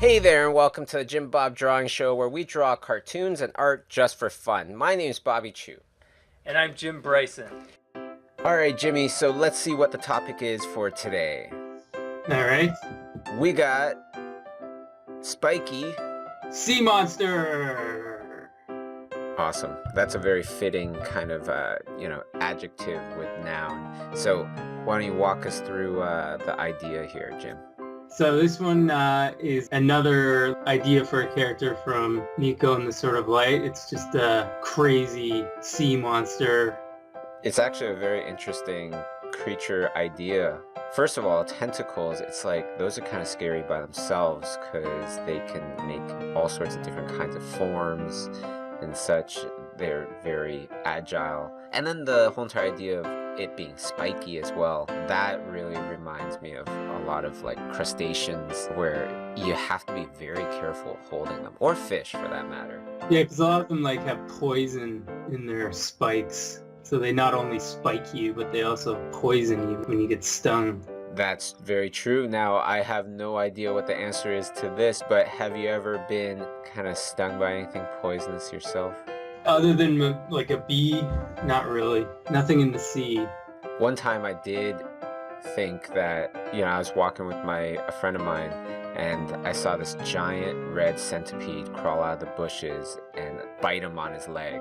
Hey there, and welcome to the Jim Bob Drawing Show, where we draw cartoons and art just for fun. My name's Bobby Chu. And I'm Jim Bryson. Alright, Jimmy, so let's see what the topic is for today. Alright. We got Spikey Sea Monster! Awesome. That's a very fitting kind of, adjective with noun. So why don't you walk us through the idea here, Jim? So this one is another idea for a character from Niko and the Sword of Light. It's just a crazy sea monster. It's actually a very interesting creature idea. First of all, tentacles, it's like those are kind of scary by themselves because they can make all sorts of different kinds of forms and such. They're very agile. And then the whole entire idea of it being spiky as well, that really reminds me of a lot of like crustaceans where you have to be very careful holding them, or fish for that matter. Yeah, because a lot of them like have poison in their spikes. So they not only spike you, but they also poison you when you get stung. That's very true. Now, I have no idea what the answer is to this, but have you ever been kind of stung by anything poisonous yourself? Other than like a bee, not really. Nothing in the sea. One time I did think that, I was walking with a friend of mine, and I saw this giant red centipede crawl out of the bushes and bite him on his leg.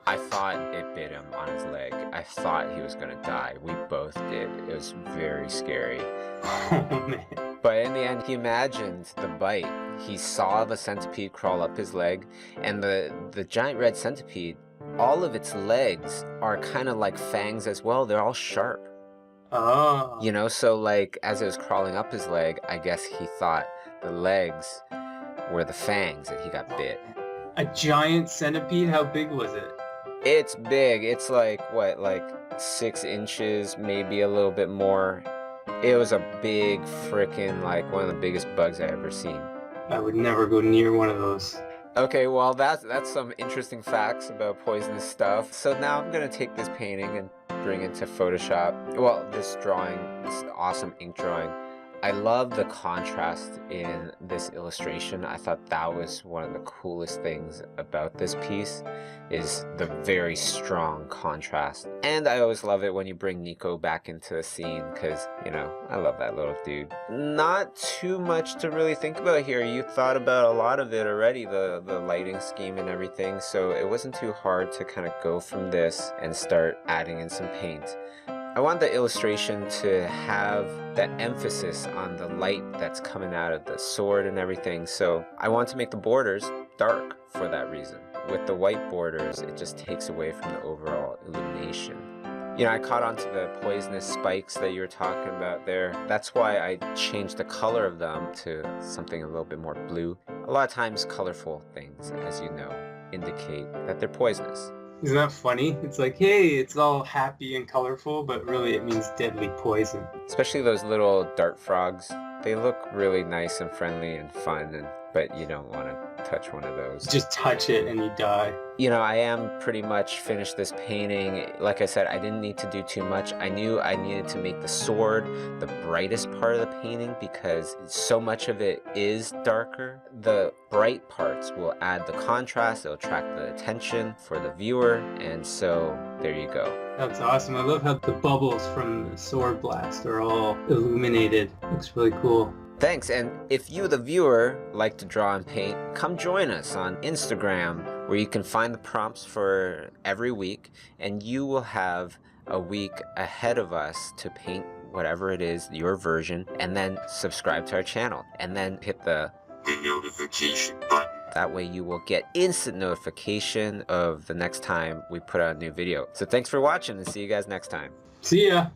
I thought it bit him on his leg. I thought he was gonna die. We both did. It was very scary. Oh, man. But in the end, he imagined the bite. He saw the centipede crawl up his leg, and the giant red centipede, all of its legs are kind of like fangs as well. They're all sharp. Oh. So like as it was crawling up his leg, I guess he thought the legs were the fangs and he got bit. A giant centipede? How big was it? It's big. It's like, 6 inches, maybe a little bit more. It was a big frickin', like one of the biggest bugs I ever seen. I would never go near one of those. Okay, well that's some interesting facts about poisonous stuff. So now I'm gonna take this painting and bring it to Photoshop. Well, this drawing, this awesome ink drawing. I love the contrast in this illustration. I thought that was one of the coolest things about this piece, is the very strong contrast. And I always love it when you bring Niko back into the scene because, I love that little dude. Not too much to really think about here. You thought about a lot of it already, the lighting scheme and everything, so it wasn't too hard to kind of go from this and start adding in some paint. I want the illustration to have that emphasis on the light that's coming out of the sword and everything, so I want to make the borders dark for that reason. With the white borders, it just takes away from the overall illumination. I caught on to the poisonous spikes that you were talking about there. That's why I changed the color of them to something a little bit more blue. A lot of times colorful things, as you know, indicate that they're poisonous. Isn't that funny? It's like, hey, it's all happy and colorful, but really it means deadly poison. Especially those little dart frogs. They look really nice and friendly and fun, but you don't want to touch one of those. Just touch it and you die. I am pretty much finished this painting. Like I said, I didn't need to do too much. I knew I needed to make the sword the brightest part of the painting because so much of it is darker. The bright parts will add the contrast, it'll attract the attention for the viewer, and so there you go. That's awesome. I love how the bubbles from the sword blast are all illuminated. Looks really cool. Thanks, and if you, the viewer, like to draw and paint, come join us on Instagram, where you can find the prompts for every week, and you will have a week ahead of us to paint whatever it is, your version, and then subscribe to our channel, and then hit the notification button. That way you will get instant notification of the next time we put out a new video. So thanks for watching, and see you guys next time. See ya!